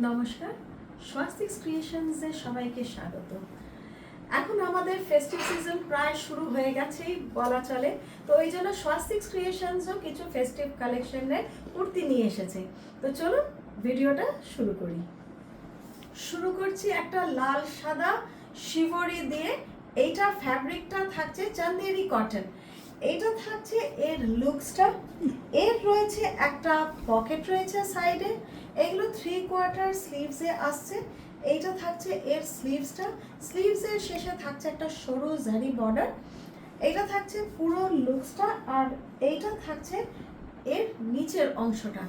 নমস্কার, স্বাস্তিক্স ক্রিয়েশনসে সবাইকে স্বাগত। এখন আমাদের ফেস্টিভ সিজন প্রায় শুরু হয়ে গেছেই বলা চলে, তো এই জন্য স্বাস্তিক্স ক্রিয়েশনসও কিছু ফেস্টিভ কালেকশনের কুর্তি নিয়ে এসেছে। তো চলো ভিডিওটা শুরু করি। শুরু করছি একটা লাল সাদা শিবরি দিয়ে। এইটা ফ্যাব্রিকটা থাকছে চান্দেরি কটন। এইটা থাকছে এর লুকসটা। এর রয়েছে একটা পকেট রয়েছে সাইডে, এগুলো 3/4 স্লিভসে আসছে। এইটা থাকছে এর স্লিভসটা, স্লিভসের শেষে থাকছে একটা সরু জারি বর্ডার। এইটা থাকছে পুরো লুকসটা, আর এইটা থাকছে এর নিচের অংশটা।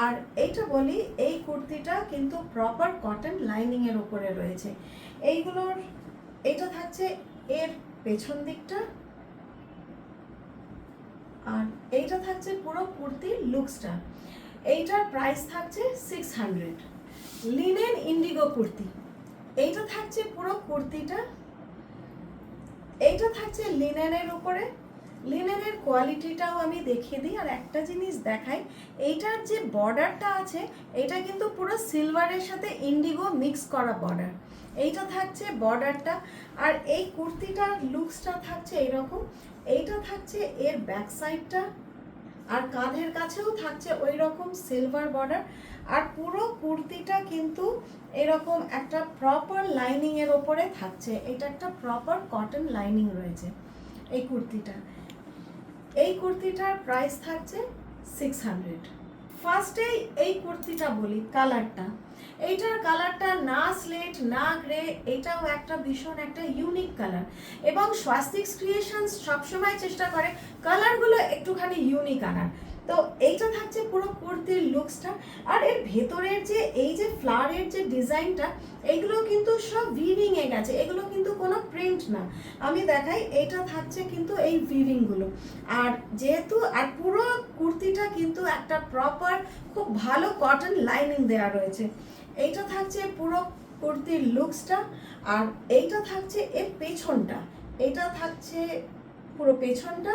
আর এইটা বলি, এই কুর্তিটা কিন্তু প্রপার কটন লাইনিং এর উপরে রয়েছে। এইগুলোর এইটা থাকছে এর পেছন দিকটা, আর এইটা থাকছে পুরো কুর্তির লুকসটা। এইটার প্রাইস থাকছে 600। Linen Indigo kurti. এইটা থাকছে পুরো কুর্তিটা, এইটা থাকছে লিনেনের উপরে। লিনেনের কোয়ালিটিটাও আমি দেখিয়ে দিই, আর একটা জিনিস দেখাই, এইটার যে বর্ডারটা আছে এটা কিন্তু পুরো সিলভারের সাথে ইন্ডিগো মিক্স করা বর্ডার। এইটা থাকছে বর্ডারটা, আর এই কুর্তিটার লুকসটা থাকছে এইরকম। এইটা থাকছে এর ব্যাক সাইডটা, আর কাঁধের কাছেও থাকছে ওই রকম সিলভার বর্ডার। আর পুরো কুর্তিটা কিন্তু এরকম একটা প্রপার লাইনিং এর ওপরে থাকছে। এটা একটা প্রপার কটন লাইনিং রয়েছে এই কুর্তিটা। এই কুর্তিটার প্রাইস থাকছে 600। ফার্স্টেই এই কুর্তিটা বলি কালারটা। এইটার কালারটা না স্লেট না গ্রে, এটাও একটা ভীষণ একটা ইউনিক কালার, এবং স্বাস্তিক্স ক্রিয়েশনস সবসময় চেষ্টা করে কালারগুলো একটুখানি ইউনিক আনার। তো এইটা থাকছে পুরো কুর্তির লুকসটা। আর এর ভেতরের যে এই যে ফ্লাওয়ারের যে ডিজাইনটা, এইগুলো কিন্তু সব ভিভিং এ গেছে, এগুলো কিন্তু কোনো প্রিন্ট না। আমি দেখাই, এইটা থাকছে কিন্তু এই ভিভিং গুলো। আর যেহেতু আর পুরো কুর্তিটা কিন্তু একটা প্রপার খুব ভালো কটন লাইনিং দেওয়া রয়েছে। এইটা থাকছে পুরো কুর্তির লুকসটা, আর এইটা থাকছে এর পেছনটা। এটা থাকছে পুরো পেছনটা,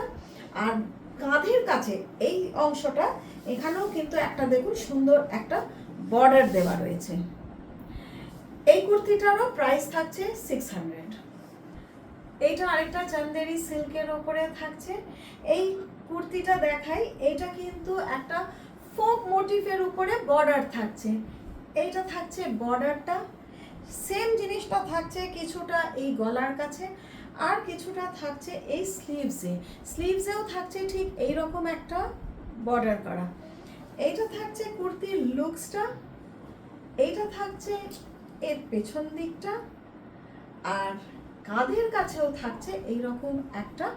আর কাঁধের কাছে এই অংশটা এখানেও কিন্তু একটা দেখুন সুন্দর একটা বর্ডার দেওয়া রয়েছে। এই কুর্তিটারও প্রাইস থাকছে 600। এইটা আরেকটা চান্দেরি সিল্কের ওপরে থাকছে। এই কুর্তিটা দেখাই, এটা কিন্তু একটা ফোক মোটিফের উপরে বর্ডার থাকছে। এইটা থাকছে বর্ডারটা, সেম জিনিসটা থাকছে কিছুটা এই গলার কাছে, আর কিছুটা থাকছে এই স্লিভসেও থাকছে ঠিক এইরকম একটা বর্ডার করা। এইটা থাকছে কুর্তির লুকসটা। এইটা থাকছে এর পেছন দিকটা, আর কাঁধের কাছেও থাকছে এইরকম একটা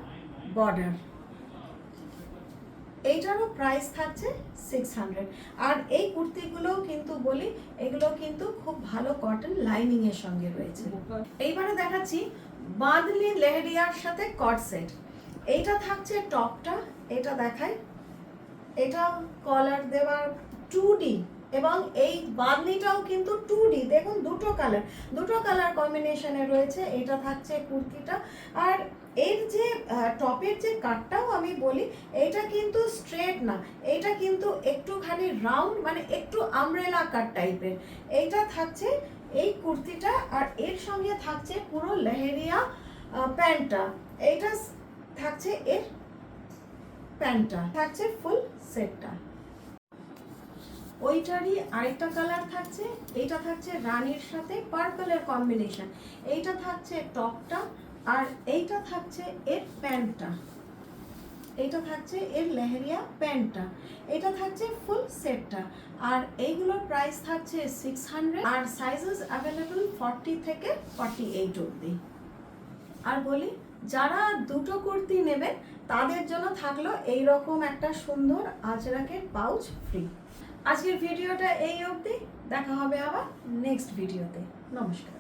বর্ডার। এইটারও প্রাইস থাকছে 600। আর এই কুর্তিগুলোও কিন্তু বলি, এগুলো কিন্তু খুব ভালো কটন লাইনিং এর সঙ্গে রয়েছে। এইবারে দেখাচ্ছি বাঁধনি লেহেরিয়ার সাথে কট সেট। এইটা থাকছে টপটা, এটা দেখাই, এটা কলার দেওয়ার 2D, এবং এই বাঁধনিটাও কিন্তু 2D। দেখুন দুটো কালার কম্বিনেশনে রয়েছে। এটা থাকছে কুর্তিটা, আর এর যে টপের যে কাটটাও আমি বলি, এটা কিন্তু স্ট্রেট না, এটা কিন্তু একটুখানি রাউন্ড, মানে একটু আমব্রেলা কাট টাইপের। এইটা থাকছে এই কুর্তিটা, আর এর সঙ্গে থাকছে পুরো লেহেরিয়া প্যান্টটা। এইটা থাকছে এর প্যান্টটা, থাকছে ফুল সেটটা। ওইটারই আরেকটা কালার থাকছে, এইটা থাকছে রানীর সাথে পার্পলের কম্বিনেশন। এইটা থাকছে টপটা, আর এইটা থাকছে এর প্যান্টটা। এইটা থাকছে এর লেহেরিয়া প্যান্টটা। এটা থাকছে ফুল সেটটা, আর এইগুলোর প্রাইস থাকছে 600। আর সাইজেস অ্যাভেলেবল 40 থেকে 48 অবধি। আর বলি, যারা দুটো কুর্তি নেবেন তাদের জন্য থাকলো এইরকম একটা সুন্দর আজরাকের পাউচ ফ্রি। আজকের ভিডিওটা এই অবধি, দেখা হবে আবার নেক্সট ভিডিওতে। নমস্কার।